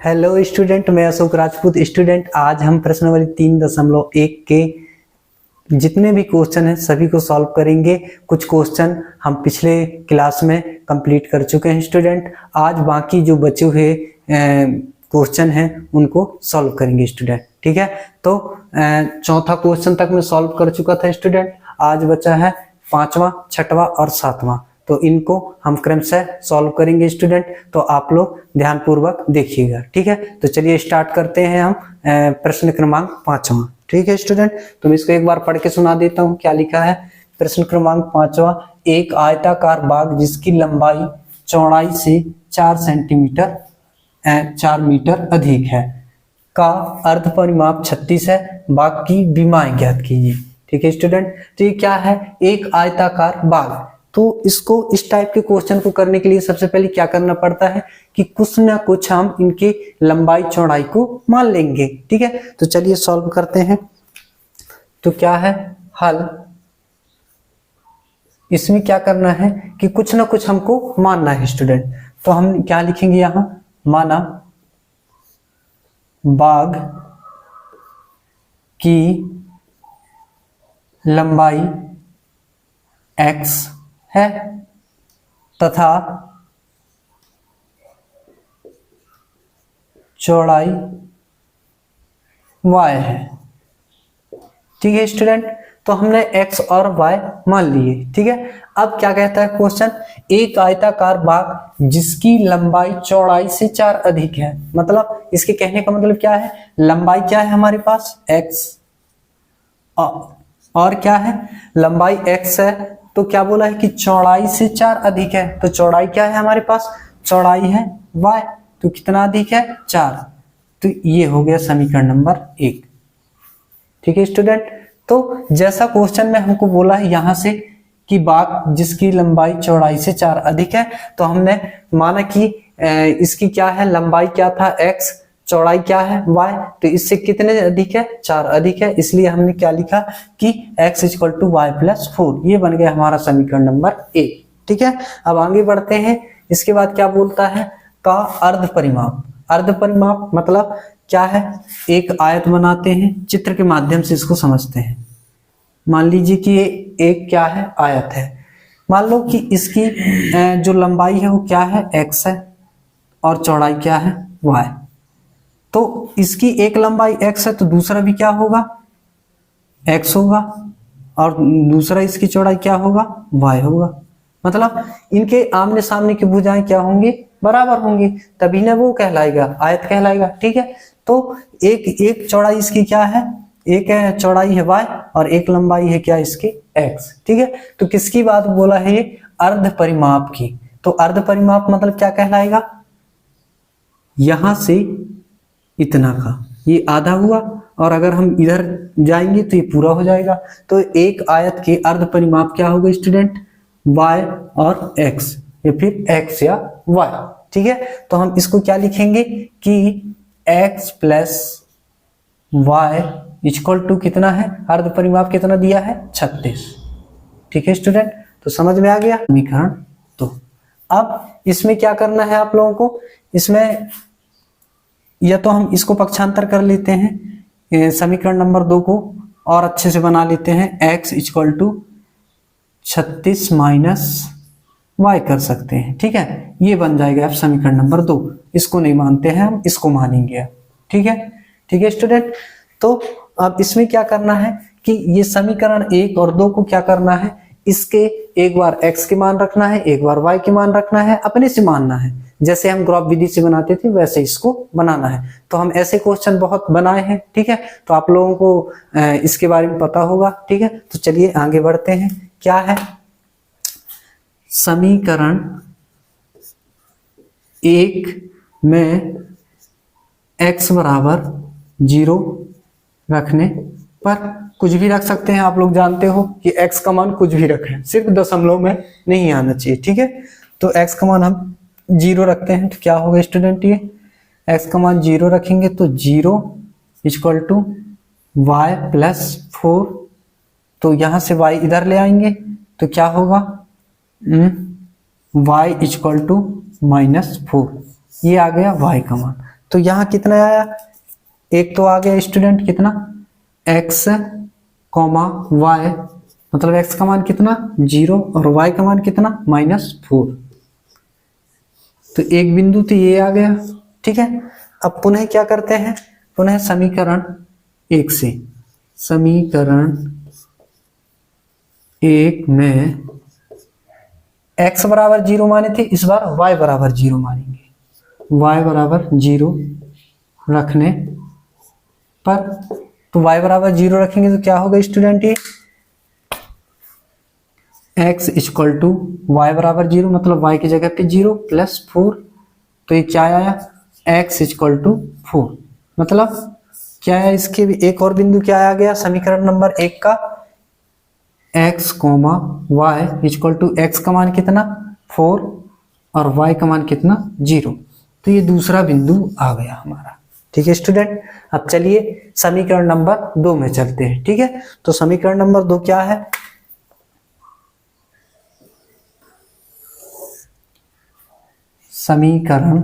Hello student, मैं Ashok Rajput. Student, आज हम प्रश्नावली 3.1 के जितने भी क्वेश्चन हैं सभी को सॉल्व करेंगे। कुछ क्वेश्चन हम पिछले क्लास में कंप्लीट कर चुके हैं स्टूडेंट। आज बाकी जो बचे हुए क्वेश्चन हैं उनको सॉल्व करेंगे स्टूडेंट। ठीक है, तो चौथा क्वेश्चन तक मैं सॉल्व कर चुका था स्टूडेंट। आज बचा है पांचवा, छठवां और सातवां, तो इनको हम क्रमशः सॉल्व करेंगे स्टूडेंट। तो आप लोग ध्यान पूर्वक देखिएगा। ठीक है, तो चलिए स्टार्ट करते हैं हम प्रश्न क्रमांक पांचवा। ठीक है स्टूडेंट, तो मैं इसको एक बार पढ़ के सुना देता हूँ क्या लिखा है। प्रश्न क्रमांक पांचवा, एक आयताकार बाग जिसकी लंबाई चौड़ाई से 4 सेंटीमीटर 4 मीटर अधिक है का अर्ध परिमाप 36 है। बाग की विमाएं ज्ञात कीजिए। ठीक है स्टूडेंट, तो ये क्या है? एक आयताकार बाग। तो इसको इस टाइप के क्वेश्चन को करने के लिए सबसे पहले क्या करना पड़ता है कि कुछ ना कुछ हम इनके लंबाई चौड़ाई को मान लेंगे। ठीक है, तो चलिए सॉल्व करते हैं। तो क्या है हल? इसमें क्या करना है कि कुछ ना कुछ हमको मानना है स्टूडेंट। तो हम क्या लिखेंगे यहां? माना बाग की लंबाई x है तथा चौड़ाई y है। ठीक है स्टूडेंट, तो हमने x और y मान लिए। ठीक है, अब क्या कहता है क्वेश्चन? एक आयताकार बाग जिसकी लंबाई चौड़ाई से 4 अधिक है। मतलब इसके कहने का मतलब क्या है? लंबाई क्या है हमारे पास? x, और क्या है? लंबाई x है, तो क्या बोला है कि चौड़ाई से 4 अधिक है। तो चौड़ाई क्या है हमारे पास? चौड़ाई है y, तो कितना अधिक है? 4। तो ये हो गया समीकरण नंबर 1। ठीक है स्टूडेंट, तो जैसा क्वेश्चन में हमको बोला है यहां से कि बाग जिसकी लंबाई चौड़ाई से 4 अधिक है, तो हमने माना कि इसकी क्या है? लंबाई क्या था? x, चौड़ाई क्या है? y, तो इससे कितने अधिक है? 4 अधिक है। इसलिए हमने क्या लिखा कि x = y+4। ये बन गया हमारा समीकरण नंबर 1। ठीक है, अब आगे बढ़ते हैं। इसके बाद क्या बोलता है? का अर्ध परिमाप। अर्ध परिमाप मतलब क्या है? एक आयत बनाते हैं, चित्र के माध्यम से इसको समझते हैं। मान लीजिए कि ये एक क्या है? आयत है। मान लो कि इसकी जो लंबाई है वो क्या है? x है और चौड़ाई क्या है? y। तो इसकी एक लंबाई x है तो दूसरा भी क्या होगा? x होगा, और दूसरा इसकी चौड़ाई क्या होगा? y होगा। मतलब इनके आमने सामने की भुजाएं क्या होंगी? बराबर होंगी, तभी ना वो कहलाएगा, आयत कहलाएगा। ठीक है, तो एक चौड़ाई इसकी क्या है? एक है चौड़ाई है y और एक लंबाई है क्या इसकी? x। ठीक है, तो किसकी बात बोला है? ये अर्ध परिमाप की। तो अर्ध परिमाप मतलब क्या कहलाएगा? यहां से इतना का ये आधा हुआ, और अगर हम इधर जाएंगे तो ये पूरा हो जाएगा। तो एक आयत के अर्ध परिमाप क्या होगा स्टूडेंट? y और x, या फिर x या y। ठीक है, तो हम इसको क्या लिखेंगे कि x + y = कितना है? अर्ध परिमाप कितना दिया है? 36। ठीक है स्टूडेंट, तो समझ में आ गया समीकरण। तो अब इसमें क्या करना है आप लोगों को? इसमें या तो हम इसको पक्षांतर कर लेते हैं, समीकरण नंबर 2 को और अच्छे से बना लेते हैं। x = 36 - y कर सकते हैं। ठीक है, ये बन जाएगा अब समीकरण नंबर 2। इसको नहीं मानते हैं हम, इसको मानेंगे। ठीक है, ठीक है स्टूडेंट, तो अब इसमें क्या करना है कि ये समीकरण 1 और 2 को क्या करना है? इसके एक बार x के मान रखना है, एक बार y के मान रखना है, अपने से मानना है। जैसे हम ग्राफ विधि से बनाते थे वैसे इसको बनाना है। तो हम ऐसे क्वेश्चन बहुत बनाए हैं। ठीक है, तो आप लोगों को इसके बारे में पता होगा। ठीक है, तो चलिए आगे बढ़ते हैं। क्या है? समीकरण 1 में x = 0 रखने पर कुछ भी रख सकते हैं। आप लोग जानते हो कि x का मान कुछ भी रखें, सिर्फ दशमलव में नहीं आना चाहिए। ठीक है, तो x का मान हम 0 रखते हैं, तो क्या होगा स्टूडेंट? ये x का मान 0 रखेंगे तो 0 = y+4। तो यहां से y इधर ले आएंगे तो क्या होगा? y = -4। ये आ गया y का मान। तो यहाँ कितना आया, एक तो आ गया स्टूडेंट कितना x, y, मतलब x का मान कितना 0 और y का मान कितना -4। तो एक बिंदु तो ये आ गया, ठीक है। अब पुनः क्या करते हैं, पुनः समीकरण 1 से, समीकरण 1 में x बराबर 0 माने थे, इस बार y बराबर 0 मानेंगे। y बराबर 0 रखने पर, तो y बराबर 0 रखेंगे तो क्या होगा स्टूडेंट, ये x इक्वल टू y बराबर 0, मतलब y की जगह पे 0 + 4, तो ये क्या आया x इक्वल टू 4, मतलब क्या है, इसके भी एक और बिंदु क्या आ गया समीकरण नंबर 1 का, x, y equal to x का मान कितना 4 और y का मान कितना 0, तो ये दूसरा बिंदु आ गया हमारा। ठीक है स्टूडेंट, अब चलिए समीकरण नंबर 2 में चलते हैं। ठीक है, तो समीकरण नंबर 2 क्या है, समीकरण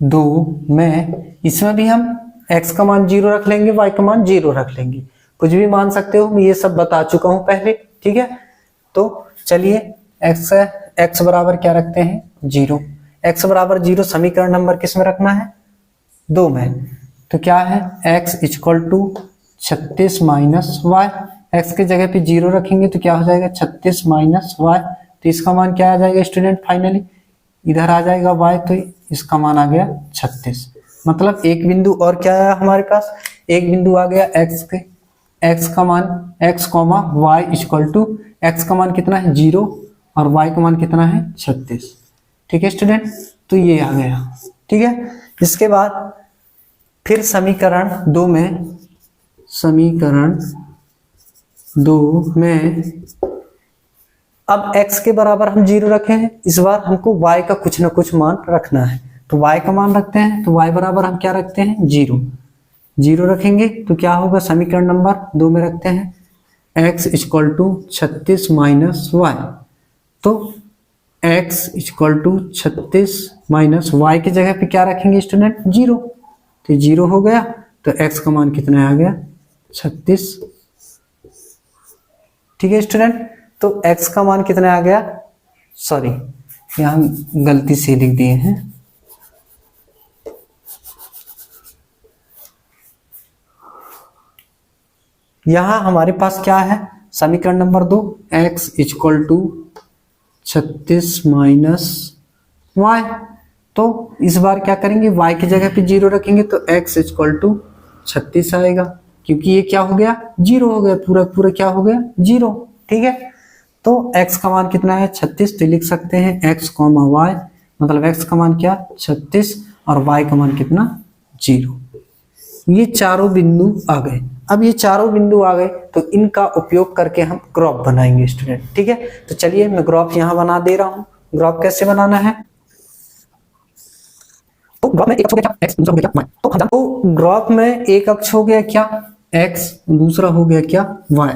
2 में, इसमें भी हम x का मान 0 रख लेंगे, y का मान 0 रख लेंगे, कुछ भी मान सकते हो, मैं ये सब बता चुका हूं पहले। ठीक है, तो चलिए x बराबर क्या रखते हैं 0, x बराबर 0 समीकरण नंबर किस में रखना है 2 में, तो क्या है x equal to 36 minus y, x के जगह पे 0 रखेंगे तो क्या हो जाएगा 36 माइनस y, तो इसका मान क्या आ जाएगा स्टूडेंट, फाइनली इधर आ जाएगा y, तो इसका मान आ गया 36, मतलब एक बिंदु और क्या है हमारे पास, एक बिंदु आ गया x का मान x, y equal to x का मान कितना है 0 और y का मान कितना है 36। ठीक है स्टूडेंट, तो ये आ गया। ठीक है, इसके बाद फिर समीकरण 2 में, समीकरण 2 में अब x के बराबर हम 0 रखे हैं, इस बार हमको y का कुछ ना कुछ मान रखना है, तो y का मान रखते हैं, तो y बराबर हम क्या रखते हैं 0 रखेंगे, तो क्या होगा समीकरण नंबर 2 में रखते हैं x equal to 36 minus y, तो x equal to 36 minus y की जगह पे क्या रखेंगे स्टूडेंट 0, तो 0 हो गया, तो x का मान कितना आ गया 36। ठीक है स्टूडेंट, तो x का मान कितना आ गया, सॉरी यहां गलती से लिख दिए हैं, यहां हमारे पास क्या है समीकरण number 2 x equal to 36 minus y, तो इस बार क्या करेंगे y की जगह पे 0 रखेंगे तो x इक्वल टू 36 आएगा, क्योंकि ये क्या हो गया 0 हो गया, पूरा क्या हो गया 0। ठीक है, तो x का मान कितना है 36, तो लिख सकते हैं x, y, मतलब x का मान क्या 36 और y का मान कितना 0। ये चारों बिंदु आ गए। अब ये चारों बिंदु आ गए तो इनका उपयोग करके हम ग्राफ बनाएंगे स्टूडेंट। ठीक है, तो चलिए मैं ग्राफ यहां बना दे रहा हूं। ग्राफ कैसे बनाना है, तो ग्राफ में एक अक्ष हो गया क्या x, दूसरा हो गया क्या y, तो हम जानते हैं ग्राफ में एक अक्ष हो गया क्या x, दूसरा हो गया क्या y,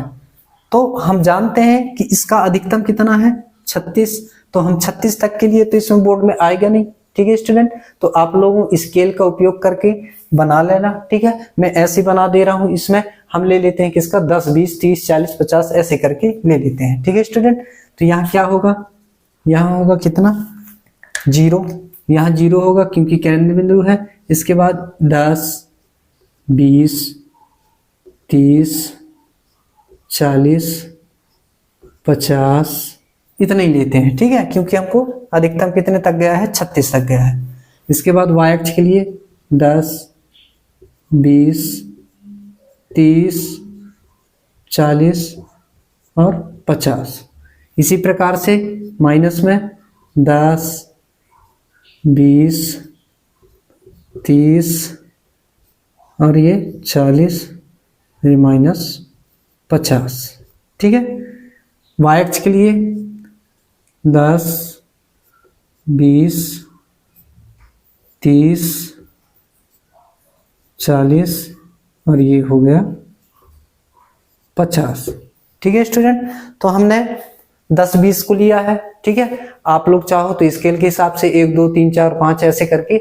तो हम जानते हैं कि इसका अधिकतम कितना है 36, तो हम 36 तक के लिए तो इसमें बोर्ड में आएगा नहीं। ठीक है स्टूडेंट, तो आप लोगों स्केल का उपयोग करके बना लेना। ठीक है, मैं ऐसे बना दे रहा हूं, इसमें हम ले लेते हैं किसका 10, 20, 30, 40, 50 ऐसे करके ले लेते हैं। ठीक है स्टूडेंट, तो यहाँ क्या होगा, यहाँ होगा कितना 0, यहाँ 0 होगा क्योंकि केंद्र बिंदु है। इसके बाद 10, 20, 30, 40, 50 इतने ही लेते हैं। ठीक है, क्योंकि हमको अधिकतम कितने तक गया है 36 तक गया है। इसके बाद y अक्ष के लिए 10, 20, 30, 40 और 50, इसी प्रकार से माइनस में 10, 20, 30 और ये 40 -50। ठीक है, y अक्ष के लिए 10, 20, 30, 40 और ये हो गया 50। ठीक है स्टूडेंट, तो हमने 10, 20 को लिया है। ठीक है, आप लोग चाहो तो स्केल के हिसाब से 1, 2, 3, 4, 5 ऐसे करके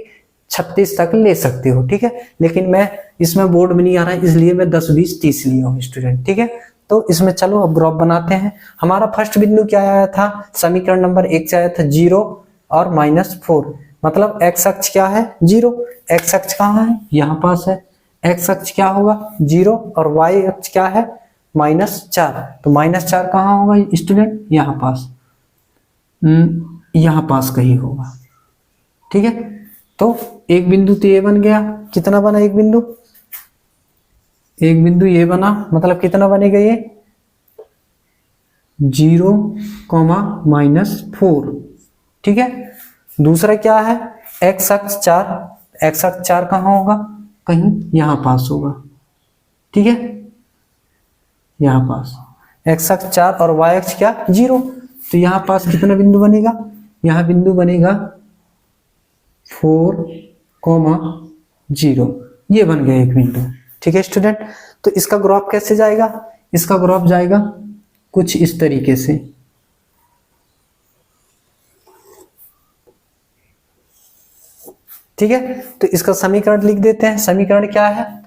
36 तक ले सकते हो, ठीक है। लेकिन मैं इसमें बोर्ड में नहीं आ रहा है, इसलिए मैं 10, 20, 30 लिया हूँ स्टूडेंट, ठीक है। तो इसमें चलो अब ग्राफ बनाते हैं। हमारा फर्स्ट बिंदु क्या आया था, समीकरण नंबर 1 से आया था 0 और -4, मतलब x अक्ष क्या है 0, x अक्ष कहाँ है यहाँ पास है, x अक्ष क्या होगा 0 और y अक्ष क्या है -4, तो -4 कहाँ होगा स्टूडेंट, यहाँ पास, यहाँ पास कहीं होगा, ठीक है। तो एक बिंदु तो ये बन गया, कितना बना एक बिंदु, एक बिंदु ये बना, मतलब कितना बनेगा ये 0, -4, ठीक है। दूसरा क्या है x अक्ष 4, x अक्ष 4 कहाँ होगा, कहीं यहाँ पास होगा, ठीक है, यहाँ पास x अक्ष 4 और y अक्ष क्या 0, तो यहाँ पास कितना बिंदु बनेगा, यहाँ बिंदु बनेगा 4, 0, ये बन गया एक बिंदु, ठीक है स्टूडेंट। तो इसका ग्राफ कैसे जाएगा, इसका ग्राफ जाएगा कुछ इस तरीके से, ठीक है। तो इसका समीकरण लिख देते हैं, समीकरण क्या है,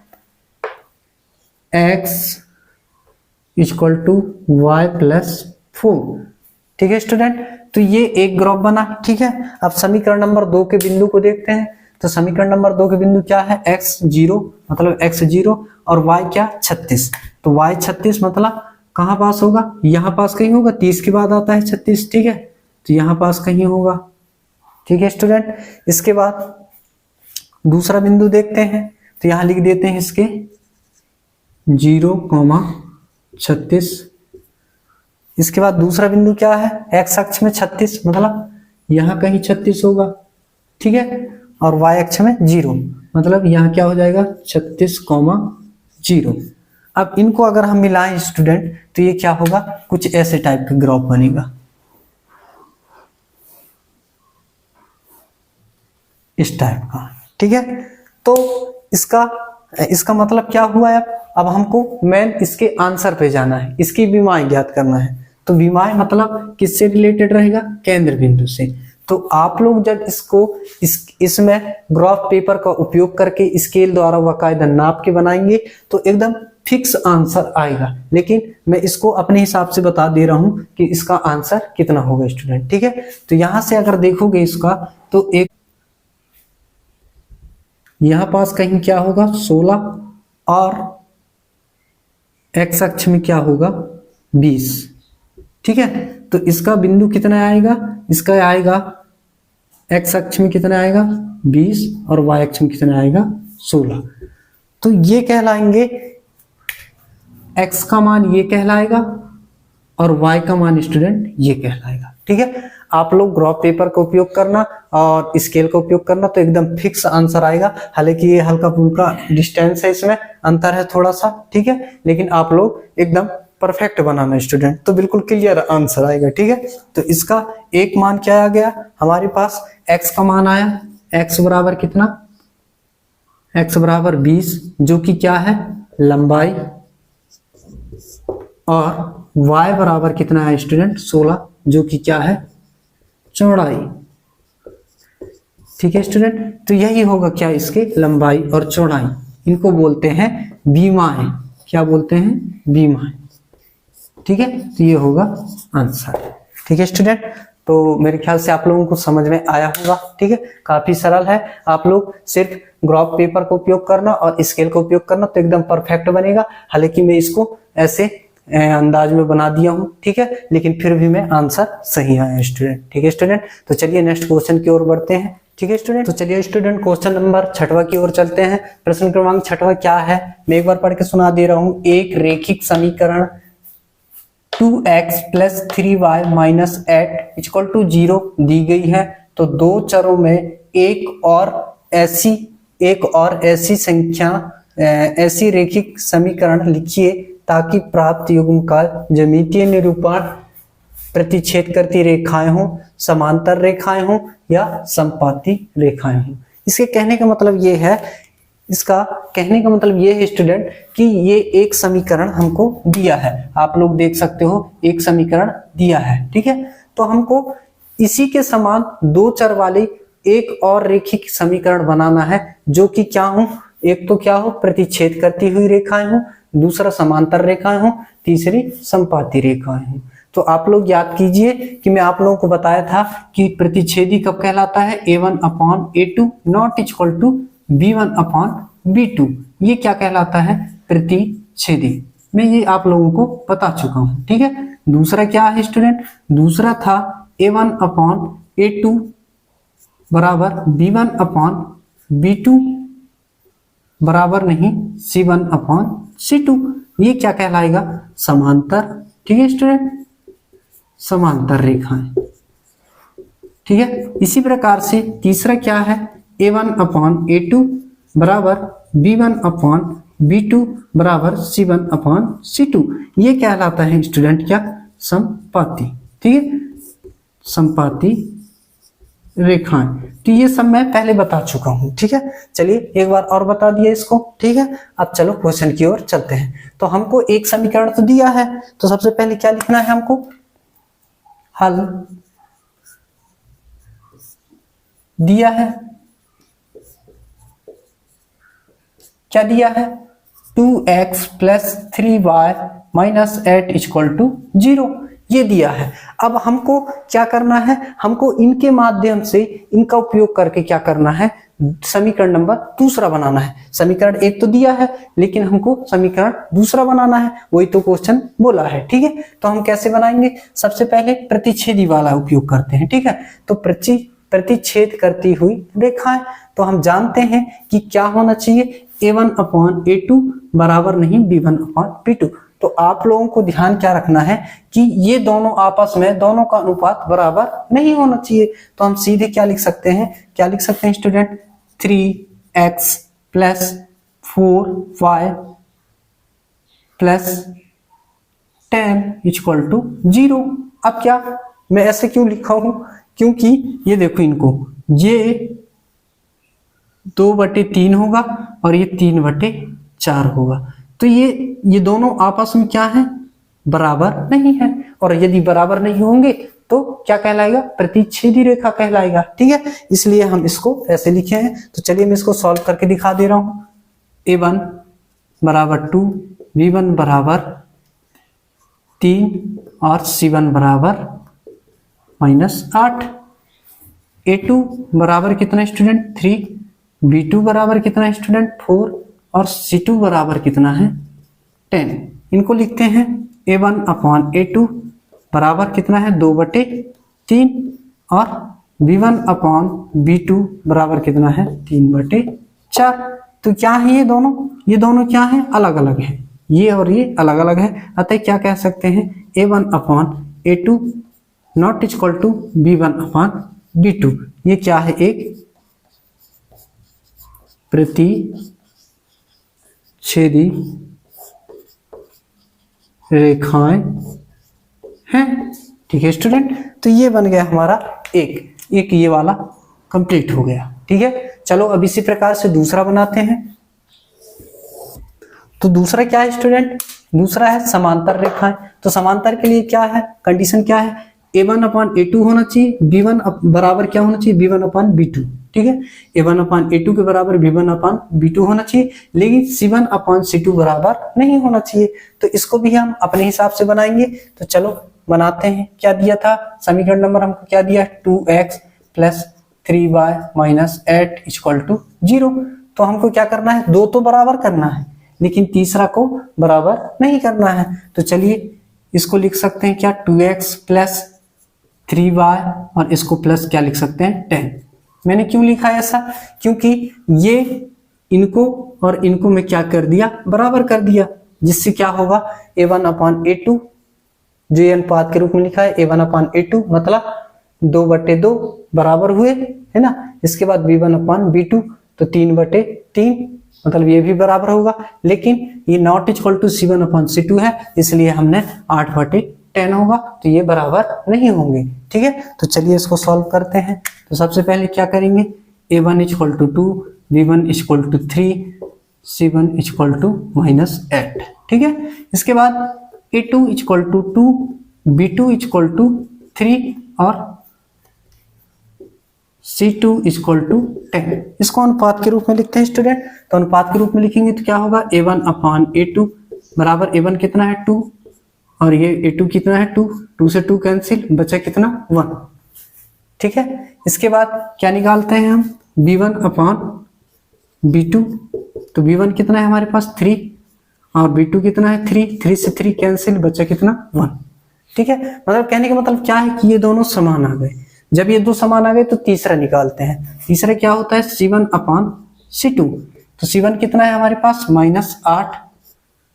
x = y + 4, ठीक है स्टूडेंट। तो ये एक ग्राफ बना, ठीक है। अब समीकरण नंबर 2 के बिंदु को देखते हैं। तो समीकरण नंबर 2 के बिंदु क्या है, x 0, मतलब x 0 और y क्या 36, तो y 36 मतलब कहाँ पास होगा, यहाँ पास कहीं होगा, 30 के बाद आता है 36, ठीक है, तो यहाँ पास कहीं होगा, ठीक है स्टूडेंट। इसके बाद दूसरा बिंदु देखते हैं, तो यहाँ लिख देते हैं इसके 0, 36। इसके बाद दूसरा बिंदु क्या है, x अक्ष में 36, मतलब यहाँ कहीं 36 होगा, ठीक है, और y अक्ष में 0, मतलब यहाँ क्या हो जाएगा 36, 0। अब इनको अगर हम मिलाएं स्टूडेंट, तो ये क्या होगा, कुछ ऐसे टाइप का ग्राफ बनेगा, इस टाइप का, ठीक है। तो इसका मतलब क्या हुआ है, अब हमको मेन इसके आंसर पे जाना है, इसकी विमाएं ज्ञात करना है। तो विमाएं मतलब किससे रिलेटेड रहेगा, केंद्र बिंदु से। तो आप लोग जब इसको इसमें ग्राफ पेपर का उपयोग करके स्केल द्वारा बाकायदा नाप के बनाएंगे तो एकदम फिक्स आंसर आएगा। लेकिन मैं इसको अपने हिसाब से बता दे रहा हूं कि इसका आंसर कितना होगा स्टूडेंट, ठीक है। तो यहां से अगर देखोगे इसका, तो एक यहां पास कहीं क्या होगा 16 और x अक्ष में क्या होगा 20, ठीक है। तो इसका बिंदु कितना आएगा, इसका आएगा x अक्ष में कितना आएगा 20 और y अक्ष में कितना आएगा 16। तो ये कहलाएंगे, x का मान ये कहलाएगा और y का मान स्टूडेंट ये कहलाएगा, ठीक है। आप लोग ग्राफ पेपर का उपयोग करना और स्केल का उपयोग करना, तो एकदम फिक्स आंसर आएगा। हालांकि ये हल्का फुल्का डिस्टेंस है, इसमें अंतर है थोड़ा सा, ठीक है, लेकिन आप लोग एकदम परफेक्ट बनाना स्टूडेंट, तो बिल्कुल क्लियर आंसर आएगा, ठीक है। तो इसका एक मान क्या आ गया हमारे पास, x का मान आया, x बराबर कितना, x बराबर 20, जो कि क्या है लंबाई, और y बराबर कितना है स्टूडेंट 16, जो कि क्या है चौड़ाई, ठीक है स्टूडेंट। तो यही होगा क्या, इसके लंबाई और चौड़ाई, इनको बोलते हैं विमाएं, क्या बोलते हैं विमाएं, ठीक है। तो ये होगा आंसर, ठीक है स्टूडेंट। तो मेरे ख्याल से आप लोगों को समझ में आया होगा, ठीक है, काफी सरल है। आप लोग सिर्फ ग्राफ पेपर का उपयोग करना और स्केल का उपयोग करना, तो एकदम परफेक्ट बनेगा। हालांकि मैं इसको ऐसे अंदाज में बना दिया हूं, ठीक है, लेकिन फिर भी मैं आंसर सही आया स्टूडेंट, ठीक है स्टूडेंट। तो चलिए नेक्स्ट क्वेश्चन की ओर बढ़ते हैं, ठीक है स्टूडेंट। तो चलिए स्टूडेंट क्वेश्चन नंबर 6वां की ओर चलते हैं। प्रश्न क्रमांक 6वां क्या है, मैं एक बार पढ़ के सुना दे रहा हूं। एक रेखिक समीकरण 2x + 3y - 8 = 0 दी गई है। तो दो चरों में एक और ऐसी संख्या ऐसी रेखिक समीकरण लिखिए ताकि प्राप्त युग्म का ज्यामितीय निरूपण प्रतिच्छेद करती रेखाएं हों, समांतर रेखाएं हों या समपाती रेखाएं हों। इसके कहने का मतलब ये है, इसका कहने का मतलब ये है स्टूडेंट कि ये एक समीकरण हमको दिया है, आप लोग देख सकते हो एक समीकरण दिया है, ठीक है। तो हमको इसी के समान दो चर वाली एक और रेखिक समीकरण बनाना है जो कि क्या हो, एक तो क्या हो, प्रतिच्छेद करती हुई रेखाएं हो, दूसरा समांतर रेखाएं हो, तीसरी समपाती रेखाएं हो। तो आप लोग याद कीजिए कि मैं आप लोगों को बताया था कि प्रतिच्छेदी कब कहलाता है, a1/a2 not equal to b1/b2। ये क्या कहलाता है, प्रतिच्छेदी। मैं ये आप लोगों को बता चुका हूं, ठीक है। दूसरा क्या है स्टूडेंट, दूसरा था a1/a2 बराबर b1/b2 बराबर नहीं c1/c2। ये क्या कहलाएगा, समांतर, ठीक है स्टूडेंट, समांतर रेखाएं, ठीक है। इसी प्रकार से तीसरा क्या है, a1/a2 बराबर b1/b2 बराबर c1/c2। ये कहलाता है स्टूडेंट क्या, समपाती, ठीक है, समपाती रेखाएं। तो ये सब मैं पहले बता चुका हूं, ठीक है। चलिए एक बार और बता दिया इसको, ठीक है। अब चलो क्वेश्चन की ओर चलते हैं। तो हमको एक समीकरण तो दिया है, तो सबसे पहले क्या लिखना है हमको, हल दिया है, क्या दिया है, 2x + 3y - 8 = 0, ये दिया है। अब हमको क्या करना है, हमको इनके माध्यम से, इनका उपयोग करके क्या करना है, समीकरण नंबर दूसरा बनाना है। समीकरण एक तो दिया है लेकिन हमको समीकरण दूसरा बनाना है, वही तो क्वेश्चन बोला है, ठीक है। तो हम कैसे बनाएंगे, सबसे पहले प्रतिच्छेदी वाला उपयोग करते हैं, ठीक है। तो प्रतिच्छेद करती हुई रेखाएं, तो हम जानते हैं कि क्या होना चाहिए, a1/a2 बराबर नहीं b1/b2। तो आप लोगों को ध्यान क्या रखना है कि ये दोनों आपस में, दोनों का अनुपात बराबर नहीं होना चाहिए। तो हम सीधे क्या लिख सकते हैं, क्या लिख सकते हैं स्टूडेंट, 3x + 4y + 10 = 0। अब क्या, मैं ऐसे क्यों लिखा हूं, क्योंकि ये देखो, इनको ये 2/3 होगा और ये 3/4 होगा। तो ये दोनों आपस में क्या है, बराबर नहीं है। और यदि बराबर नहीं होंगे तो क्या कहलाएगा, प्रतिच्छेदी रेखा कहलाएगा, ठीक है। इसलिए हम इसको ऐसे लिखे हैं। तो चलिए मैं इसको सॉल्व करके दिखा दे रहा हूं। a1 = 2, b1 = 3 और c1 = -8। a2 बराबर कितना स्टूडेंट, 3, b2 बराबर कितना स्टूडेंट, 4 और c2 बराबर कितना है, 10। इनको लिखते हैं, a1/a2 बराबर कितना है, 2/3 और b1/b2 बराबर कितना है, 3/4। तो क्या है, ये दोनों क्या है, अलग अलग है, ये और ये अलग अलग है। अतः क्या कह सकते हैं, a1/a2 not equal to b1/b2। ये क्या है, एक प्रतिच्छेदी रेखाएं हैं, ठीक है स्टूडेंट। तो ये बन गया हमारा एक ये वाला कंप्लीट हो गया, ठीक है। चलो अब इसी प्रकार से दूसरा बनाते हैं। तो दूसरा क्या है स्टूडेंट, दूसरा है समांतर रेखाएं। तो समांतर के लिए क्या है, कंडीशन क्या है, a1/a2 होना चाहिए, b1 बराबर क्या होना चाहिए, b1/b2, ठीक है। a1/a2 के बराबर b1/b2 होना चाहिए, लेकिन c1/c2 बराबर नहीं होना चाहिए। तो इसको भी हम अपने हिसाब से बनाएंगे। तो चलो बनाते हैं। क्या दिया था, समीकरण नंबर हमको क्या दिया, 2x + 3y - 8 = 0। तो हमको क्या करना है, दो तो बराबर करना है लेकिन तीसरा को बराबर नहीं करना है। तो चलिए इसको लिख सकते हैं क्या, 2x + 3y और इसको प्लस क्या लिख सकते हैं, 10। मैंने क्यों लिखा है ऐसा, क्योंकि ये इनको और इनको मैं क्या कर दिया, बराबर कर दिया, जिससे क्या होगा, a1/a2 जो ये अनुपात के रूप में लिखा है, a1/a2 मतलब 2/2 बराबर हुए, है ना। इसके बाद b1/b2 तो 3/3 मतलब ये भी बराबर होगा, लेकिन ये नॉट इक्वल टू c1/c2 है, इसलिए हमने 8/10 होगा, तो ये बराबर नहीं होंगे, ठीक है। तो चलिए इसको सॉल्व करते हैं। तो सबसे पहले क्या करेंगे, a1 = 2, b1 = 3, c1 = -8, ठीक है। इसके बाद a2 = 2, b2 = 3 और C2 इक्वल टू 10। इसको अनुपात के रूप में लिखते हैं स्टूडेंट। तो अनुपात के रूप में लिखेंगे तो क्या होगा, A1 अपान A2 बराबर A1 कितना है 2 और ये A2 कितना है 2, 2 से 2 कैंसिल, बचा कितना 1। ठीक है, इसके बाद क्या निकालते हैं हम, B1 अपान B2। तो B1 कितना है हमारे पास 3 और B2 कितना है 3, 3 से 3 कैंसिल, बचा कितना 1। ठीक है, मतलब कहने का मतलब क्या है कि ये दोनों समान आ गए। जब ये दो समान आ गए तो तीसरा निकालते हैं। तीसरा क्या होता है, C1 अपान C2। तो C1 कितना है हमारे पास -8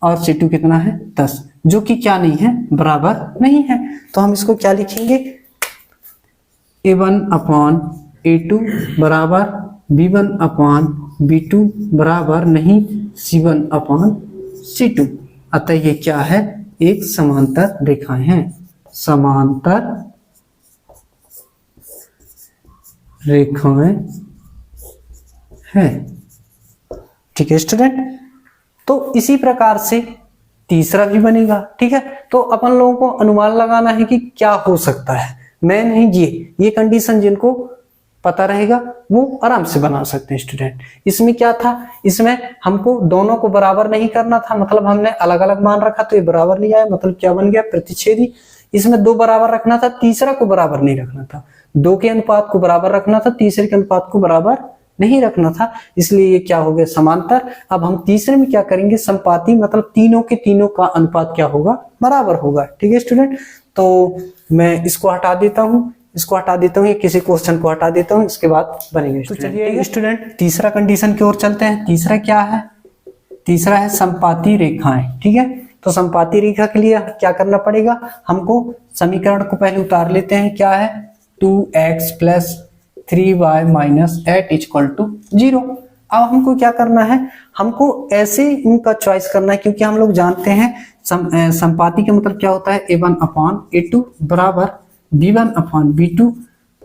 और C2 कितना है 10, जो कि क्या नहीं है, बराबर नहीं है। तो हम इसको क्या लिखेंगे, A1 अपान A2 बराबर B1 अपान B2 बराबर नहीं C1 अपान C2। अतः ये क्या है, एक समांतर रेखाएं हैं, समांतर रेखाएं हैं। ठीक है स्टूडेंट, तो इसी प्रकार से तीसरा भी बनेगा। ठीक है, तो अपन लोगों को अनुमान लगाना है कि क्या हो सकता है। मैं नहीं, ये कंडीशन जिनको पता रहेगा वो आराम से बना सकते हैं स्टूडेंट। इसमें क्या था, इसमें हमको दोनों को बराबर नहीं करना था, मतलब हमने अलग अलग मान रखा तो ये बराबर नहीं आया, मतलब क्या बन गया, प्रतिच्छेदी। इसमें दो बराबर रखना था, तीसरा को बराबर नहीं रखना था। दो के अनुपात को बराबर रखना था, तीसरे के अनुपात को बराबर नहीं रखना था, इसलिए ये क्या हो गया, समांतर। अब हम तीसरे में क्या करेंगे, संपाती, मतलब तीनों के तीनों का अनुपात क्या होगा, बराबर होगा। ठीक है स्टूडेंट, तो मैं इसको हटा देता हूँ, इसको हटा देता हूँ, किसी क्वेश्चन को हटा देता हूँ, इसके बाद बनेंगे। तो चलिए स्टूडेंट तीसरा कंडीशन की ओर चलते हैं। तीसरा क्या है, तीसरा है संपाती रेखाएं। ठीक है, तो संपाती रेखा के लिए क्या करना पड़ेगा, हमको समीकरण को पहले उतार लेते हैं। क्या है, 2x + 3y - 8 = 0। अब हमको क्या करना है, हमको ऐसे इनका चॉइस करना है, क्योंकि हम लोग जानते हैं संपाती का मतलब क्या होता है, A1 अपान A2 बराबर B1 अपान B2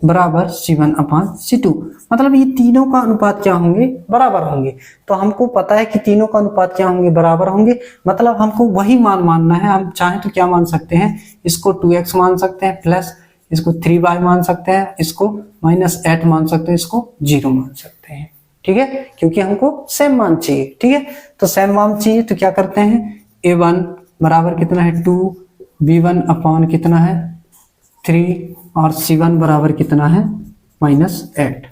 बराबर C1 अपान C2। मतलब ये तीनों का अनुपात क्या होंगे, बराबर होंगे। तो हमको पता है कि तीनों का अनुपात क्या होंगे, बराबर होंगे, मतलब हमको वही मान मानना है। हम चाहें तो क्या मान सकते हैं, इसको 2x मान सकते हैं, प्लस इसको 3y मान सकते हैं, इसको -8 मान सकते हैं, इसको 0 मान सकते हैं। ठीक है, क्योंकि हमको सेम मान चाहिए। ठीक है, तो सेम मान चाहिए तो क्या करते हैं, A1 बराबर कितना है 2, B1 अपान कितना है 3 और C1 बराबर कितना है -8।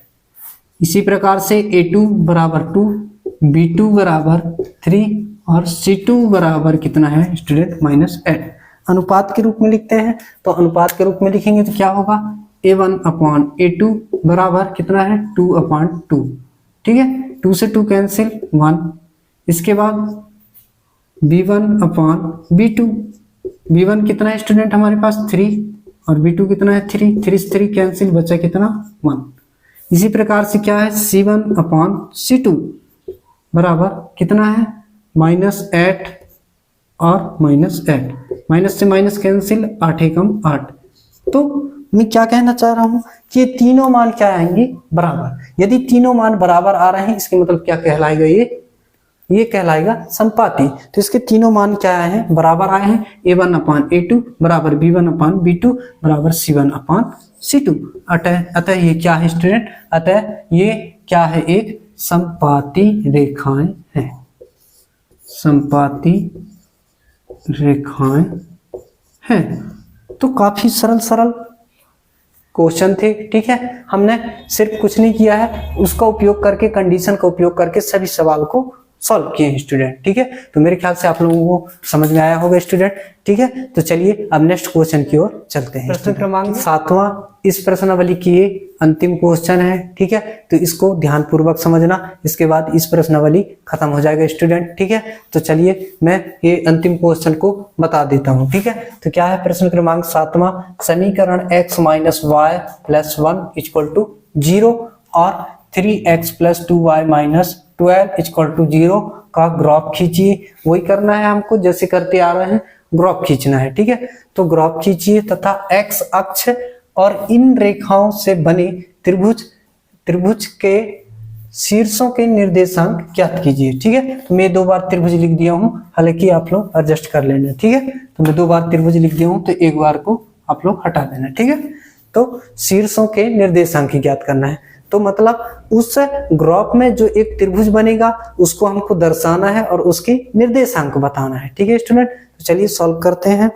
इसी प्रकार से A2 बराबर 2, B2 बराबर 3 और C2 बराबर कितना है स्टूडेंट -8। अनुपात के रूप में लिखते हैं, तो अनुपात के रूप में लिखेंगे तो क्या होगा, A1 अपान A2 बराबर कितना है 2/2। ठीक है, 2 से 2 कैंसिल 1। इसके बाद B1 अपान B2, B1 कितना है स्टूडेंट हमारे पास 3 और B2 कितना है 3, 3 से 3 कैंसिल, बचा कितना 1। इसी प्रकार से क्या है, C1 अपान C2 बराबर कितना है -8 और -8, माइनस से माइनस कैंसिल, 8 एकम 8। तो मैं क्या कहना चाह रहा हूं कि ये तीनों मान क्या आएंगे, बराबर। यदि तीनों मान बराबर आ रहे हैं, इसके मतलब क्या कहलाएगा, ये कहलाएगा संपाती। तो इसके तीनों मान क्या आए हैं, बराबर आए हैं। A1 अपान A2 बराबर B1 अपान B2 बराबर C1 अपान C2। अतः ये क्या है स्टूडेंट, अतः ये क्या है, एक संपाती रेखाएं हैं, संपाती रेखाएं हैं। तो काफी सरल क्वेश्चन थे। ठीक है, हमने सिर्फ कुछ नहीं किया है, उसका उपयोग करके, कंडीशन का उपयोग करके सभी सवाल को सॉल्व किए हैं स्टूडेंट। ठीक है, तो मेरे ख्याल से आप लोगों को समझ में आया होगा स्टूडेंट। ठीक है, तो चलिए अब नेक्स्ट क्वेश्चन की ओर चलते हैं। प्रश्न क्रमांक 7वां इस प्रश्नावली की ये अंतिम क्वेश्चन है। ठीक है, तो इसको ध्यान पूर्वक समझना, इसके बाद इस प्रश्नावली खत्म हो जाएगा स्टूडेंट। ठीक है, तो चलिए मैं ये अंतिम क्वेश्चन को बता देता हूँ। ठीक है, तो क्या है प्रश्न क्रमांक 7वां, समीकरण x - y + 1 = 0 और 3x + 2y - 12 = 0 का ग्राफ खींचिए। वही करना है हमको जैसे करते आ रहे हैं, ग्राफ खींचना है। ठीक है, तो ग्राफ खींचिए तथा x अक्ष और इन रेखाओं से बने त्रिभुज के शीर्षों के निर्देशांक ज्ञात कीजिए। ठीक है, तो मैं 2 बार त्रिभुज लिख दिया हूं, हालांकि आप लोग एडजस्ट कर लेना। ठीक है, तो मैं 2 बार त्रिभुज लिख दिया हूं, तो एक बार को आप लोग हटा देना। ठीक है, तो शीर्षों के निर्देशांक ज्ञात करना है। तो मतलब उस ग्राफ में जो एक त्रिभुज बनेगा उसको हमको दर्शाना है और उसकी निर्देशांक बताना है। ठीक है स्टूडेंट, तो चलिए सॉल्व करते हैं।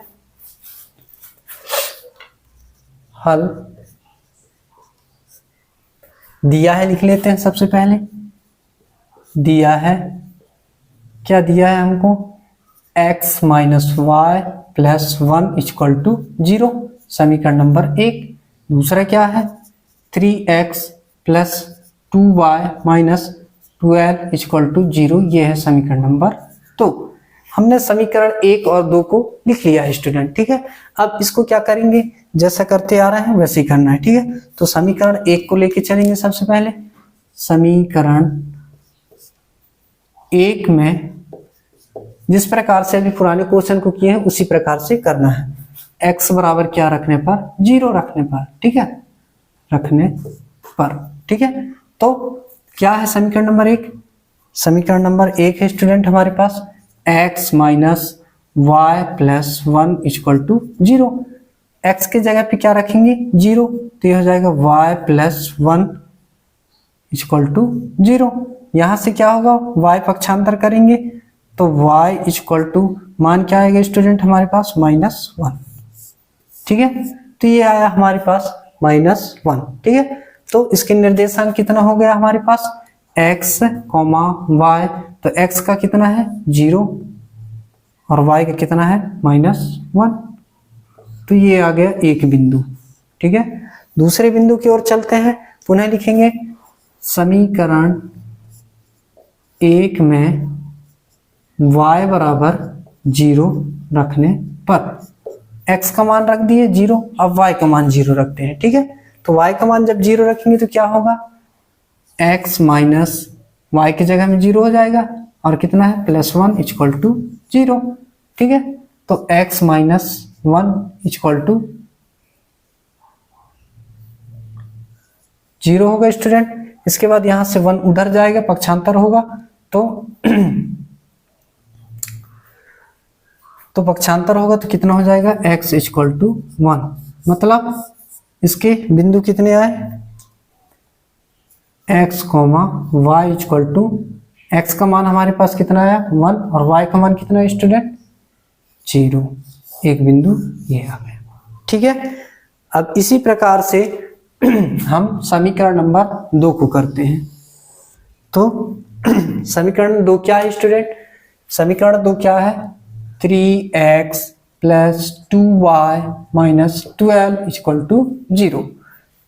हल दिया है, लिख लेते हैं। सबसे पहले दिया है, क्या दिया है हमको, x minus Y plus 1 equal to 0, समीकरण नंबर 1। दूसरा क्या है, 3x plus 2y minus 12 equal to 0, ये है समीकरण नंबर 2। हमने समीकरण 1 और 2 को लिख लिया है स्टूडेंट। ठीक है, अब इसको क्या करेंगे, जैसा करते आ रहे हैं वैसे ही करना है। ठीक है, तो समीकरण 1 को लेके चलेंगे। सबसे पहले समीकरण 1 में जिस प्रकार से अभी पुराने क्वेश्चन को किए हैं उसी प्रकार से करना है। x बराबर क्या रखने पर, 0 रखने पर। ठीक है, रखने पर। ठीक है, तो क्या है समीकरण नंबर 1, समीकरण नंबर 1 है स्टूडेंट हमारे पास x minus Y plus 1 equal to 0। x के जगह पे क्या रखेंगे, 0, तो यह हो जाएगा y प्लस 1 इक्वल टू 0। यहां से क्या होगा, y पक्षांतर करेंगे तो y इक्वल टू मान क्या आएगा स्टूडेंट हमारे पास, -1। ठीक है, तो ये आया हमारे पास -1। ठीक है, तो इसके निर्देशांक कितना हो गया हमारे पास, x, y, तो x का कितना है 0 और y का कितना है -1, तो ये आ गया एक बिंदु। ठीक है, दूसरे बिंदु की ओर चलते हैं। पुनः लिखेंगे समीकरण 1 में y बराबर 0 रखने पर x का मान रख दिए 0, अब y का मान 0 रखते हैं। ठीक है, तो y का मान जब 0 रखेंगे तो क्या होगा, x माइनस y की जगह में 0 हो जाएगा और कितना है +1 इक्वल टू 0। ठीक है, तो x माइनस 1 इक्वल टू 0 होगा स्टूडेंट। इसके बाद यहां से 1 उधर जाएगा, पक्षांतर होगा, तो पक्षांतर होगा तो कितना हो जाएगा, x इक्वल टू 1। मतलब इसके बिंदु कितने आए, x, y equal to, x का मान हमारे पास कितना आया 1 और y का मान कितना है स्टूडेंट 0, एक बिंदु ये आ गया। ठीक है, अब इसी प्रकार से हम समीकरण नंबर 2 को करते हैं। तो समीकरण 2 क्या है स्टूडेंट, समीकरण 2 क्या है, 3x plus 2y minus 12 equal to 0।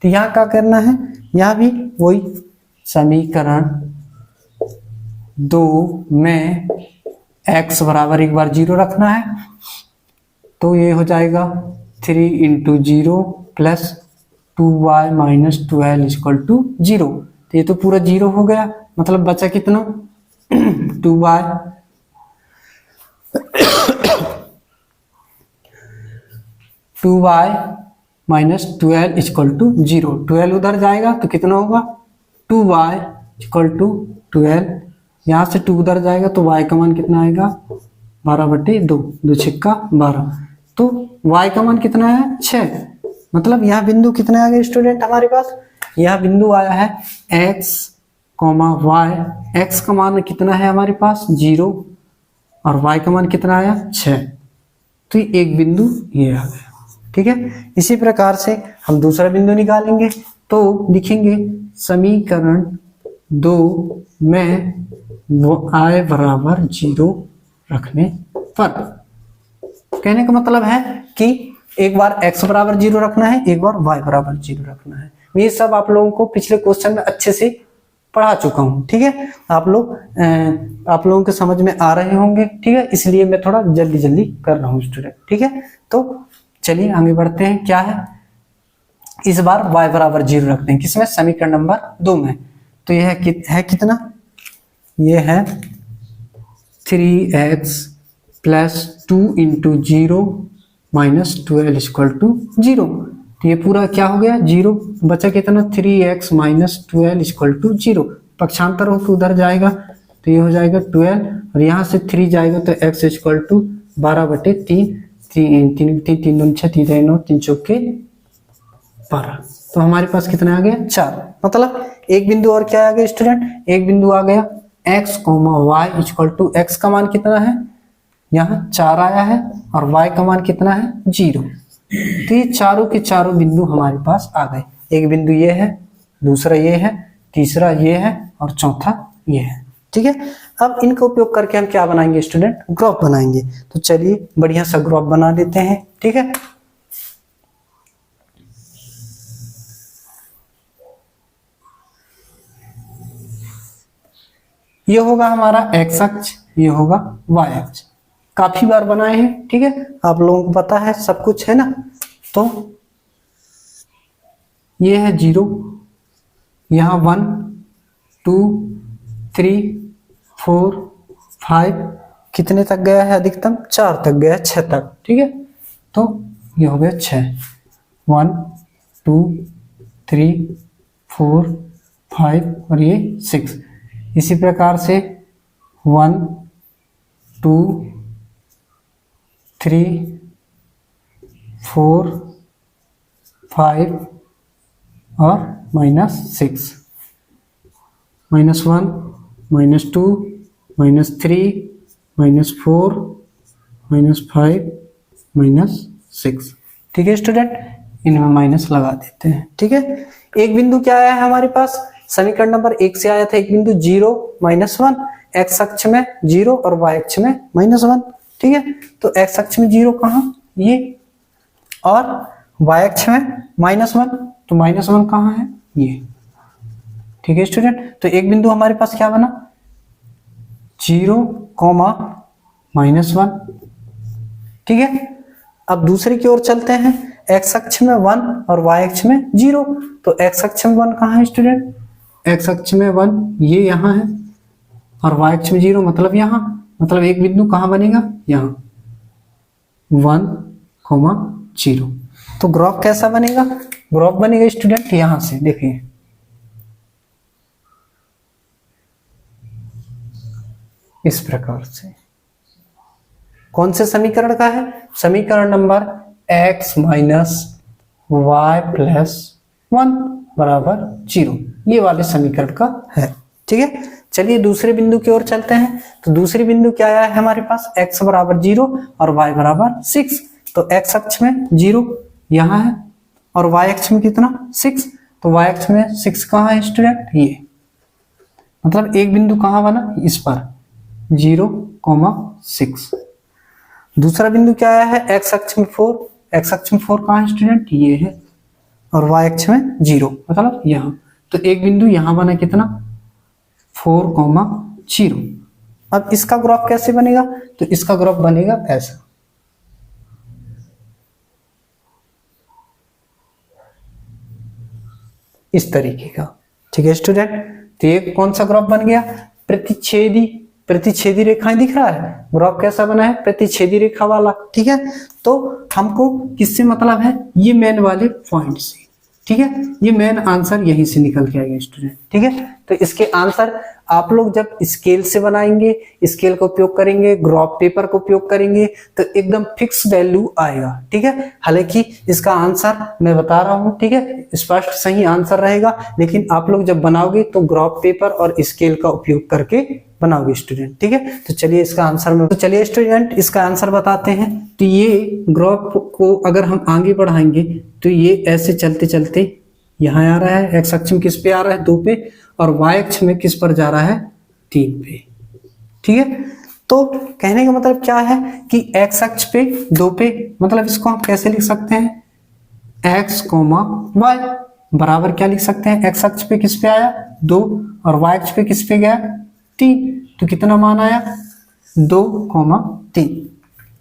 तो यहाँ क्या करना है, यहाँ भी वही समीकरण 2 में x बराबर एक बार 0 रखना है, तो ये हो जाएगा 3 into 0 plus 2y minus 12 equal to 0। तो ये तो पूरा 0 हो गया, मतलब बचा कितना 2y माइनस 12 इक्वल टू 0। 12 उधर जाएगा तो कितना होगा 2y इक्वल टू 12, यहाँ से 2 उधर जाएगा तो y का मान कितना आएगा 12/2, 2 छिक्का 12, तो y का मान कितना है 6। मतलब यहाँ बिंदु कितने आ गए स्टूडेंट हमारे पास, यहाँ बिंदु आया है x, y, x का मान कितना है हमारे पास 0 और y का मान कितना आया 6, तो एक बिंदु ये आ गया। ठीक है, इसी प्रकार से हम दूसरा बिंदु निकालेंगे, तो लिखेंगे समीकरण 2 में y बराबर 0 रखने पर। कहने का मतलब है कि एक बार x बराबर 0 रखना है, एक बार y बराबर 0 रखना है। ये सब आप लोगों को पिछले क्वेश्चन में अच्छे से पढ़ा चुका हूँ। ठीक है, आप लोगों के समझ में आ रहे होंगे। ठीक है, इसलिए मैं थोड़ा जल्दी जल्दी कर रहा हूँ स्टूडेंट। ठीक है, तो चलिए आगे बढ़ते हैं। क्या है, इस बार y बराबर 0 रखते हैं, किसमें, समीकरण नंबर 2 में। तो यह है कितना, यह है 3x plus 2 into 0 minus 12 equal to 0। तो ये पूरा क्या हो गया 0, बचा कितना 3x माइनस 12 इक्वल टू 0। पक्षांतर होकर उधर जाएगा तो ये हो जाएगा 12 और यहाँ से 3 जाएगा तो x इक्वल टू 12/3, 3 2 6 3 9 3 चौके 12, तो हमारे पास कितना आ गया 4। मतलब एक बिंदु और क्या आ गया स्टूडेंट, एक बिंदु आ गया x, y equal to x का मान कितना है, यहाँ 4 आया है और y का मान कितना है 0। तो ये चारों के चारों बिंदु हमारे पास आ गए। एक बिंदु ये है, दूसरा ये है, तीसरा ये है और चौथा ये है। ठीक है, अब इनका उपयोग करके हम क्या बनाएंगे स्टूडेंट, ग्राफ बनाएंगे। तो चलिए बढ़िया सा ग्राफ बना देते हैं। ठीक है, ये होगा हमारा x अक्ष, ये होगा y अक्ष। काफी बार बनाए हैं, ठीक है, आप लोगों को पता है सब कुछ है ना। तो ये है 0, यहाँ 1 2 3 4 5, कितने तक गया है अधिकतम, 4 तक गया, 6 तक। ठीक है, तो ये हो गया 6, 1 2 3 4 5 और ये 6। इसी प्रकार से 1 2 3 4 5 और -6, -1 -2 -3 -4 -5 -6। ठीक है स्टूडेंट, इनमें माइनस लगा देते हैं। ठीक है, एक बिंदु क्या आया है हमारे पास, समीकरण नंबर 1 से आया था एक बिंदु 0 -1, x अक्ष में 0 और y अक्ष में -1। ठीक है, तो x अक्ष में 0 कहाँ, ये, और y अक्ष में -1, तो -1 कहाँ है, ये। ठीक है स्टूडेंट, तो एक बिंदु हमारे पास क्या बना 0, -1। ठीक है, अब दूसरे की ओर चलते हैं, x अक्ष में 1 और y अक्ष में 0। तो x अक्ष में 1 कहाँ है स्टूडेंट, x अक्ष में 1 ये यहाँ है और y अक्ष में 0 मतलब यहाँ, मतलब एक बिंदु कहाँ बनेगा, यहाँ 1, 0। तो ग्राफ कैसा बनेगा, ग्राफ बनेगा स्टूडेंट यहां से, देखिए इस प्रकार से। कौन से समीकरण का है, समीकरण number x minus Y plus 1 बराबर 0, ये वाले समीकरण का है। ठीक है, चलिए दूसरे बिंदु की ओर चलते हैं। तो दूसरे बिंदु क्या आया है हमारे पास, x बराबर 0 और y बराबर 6। तो x अक्ष में 0 यहाँ है और y अक्ष में कितना 6, तो y अक्ष में 6 कहाँ है स्टूडेंट, ये, मतलब एक बिंदु कहाँ बना, इस पर 0, 6। दूसरा बिंदु क्या आया है, x अक्ष में 4, x अक्ष में 4 कहाँ है स्टूडेंट, ये है, और y अक्ष में 0 मतलब यहाँ। तो एक बिंदु यहाँ बना कितना 4, 0। अब इसका ग्राफ कैसे बनेगा, तो इसका ग्राफ बनेगा ऐसा, इस तरीके का। ठीक है स्टूडेंट, तो ये कौन सा ग्राफ बन गया, प्रतिच्छेदी रेखाएं दिख रहा है, ग्राफ कैसा बना है, प्रतिच्छेदी रेखा वाला। ठीक है, तो हमको किससे मतलब है, ये मेन वाले पॉइंट से। ठीक है, ये मेन आंसर यहीं से निकल के आएगा स्टूडेंट। ठीक है, तो इसके आंसर आप लोग जब स्केल से बनाएंगे, स्केल का उपयोग करेंगे, ग्राफ पेपर का उपयोग करेंगे, तो एकदम फिक्स वैल्यू आएगा। ठीक है, हालांकि इसका आंसर मैं बता रहा हूं, ठीक है, स्पष्ट सही आंसर रहेगा, लेकिन आप लोग जब बनाओगे तो ग्राफ पेपर और स्केल का उपयोग करके बनाओगे स्टूडेंट। ठीक है, तो चलिए इसका आंसर में, तो चलिए स्टूडेंट इसका आंसर बताते हैं। तो ये ग्राफ को अगर हम आगे बढ़ाएंगे तो ये ऐसे चलते चलते यहाँ आ रहा है, एक्स अक्ष में किस पे आ रहा है, 2 पे, और वाई अक्ष में किस पर जा रहा है, 3 पे। ठीक है, तो कहने का मतलब क्या है कि एक्स अक्ष पे 2 पे, मतलब इसको हम कैसे लिख सकते हैं, x, y बराबर क्या लिख सकते हैं, एक्स अक्ष पे किस पे आया 2 और y अक्ष पे किस पे गया 3, तो कितना मान आया 2, 3।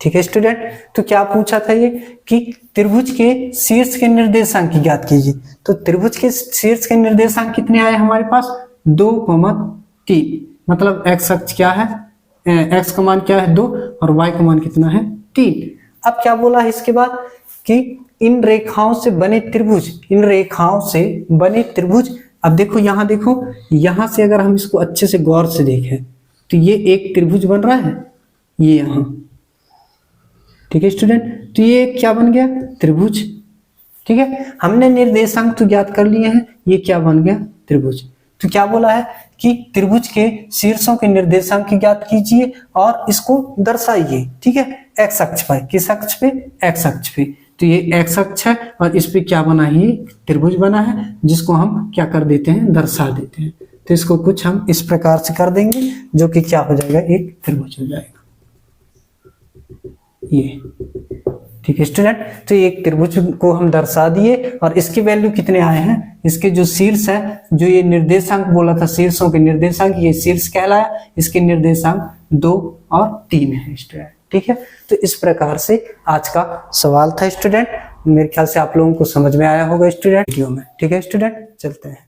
ठीक है स्टूडेंट, तो क्या पूछा था ये कि त्रिभुज के शीर्ष के निर्देशांक ज्ञात कीजिए। तो त्रिभुज के शीर्ष के निर्देशांक कितने आए हमारे पास, 2, 3, मतलब x अक्ष क्या है, x का मान क्या है 2 और y का मान कितना है 3। अब क्या बोला है इसके बाद कि इन रेखाओं से बने त्रिभुज, इन रेखाओं से बने त्रिभुज। अब देखो यहाँ, देखो यहाँ से अगर हम इसको अच्छे से गौर से देखें तो ये एक त्रिभुज बन रहा है, ये यहाँ। ठीक है स्टूडेंट, तो ये क्या बन गया, त्रिभुज। ठीक है, हमने निर्देशांक तो ज्ञात कर लिए हैं, ये क्या बन गया, त्रिभुज। तो क्या बोला है कि त्रिभुज के शीर्षों के निर्देशांक ज्ञात कीजिए और इसको दर्शाइए, ठीक है, एक्स अक्ष पर। किस अक्ष पे? एक्स अक्ष पे। तो ये एक्स अक्ष है और इस पे क्या बना है? ये त्रिभुज बना है, जिसको हम क्या कर देते हैं? दर्शा देते हैं। तो इसको कुछ हम इस प्रकार से कर देंगे, जो कि क्या हो जाएगा? एक त्रिभुज हो जाएगा ये, ठीक है स्टूडेंट। तो एक त्रिभुज को हम दर्शा दिए और इसकी वैल्यू कितने आए हैं? इसके जो शीर्ष है, जो ये निर्देशांक बोला था, शीर्षों के निर्देशांक, ये शीर्ष कहलाया, इसके निर्देशांक 2 और 3 है स्टूडेंट, ठीक है। तो इस प्रकार से आज का सवाल था स्टूडेंट। मेरे ख्याल से आप लोगों को समझ में आया होगा स्टूडेंट वीडियो में, ठीक है स्टूडेंट। चलते हैं।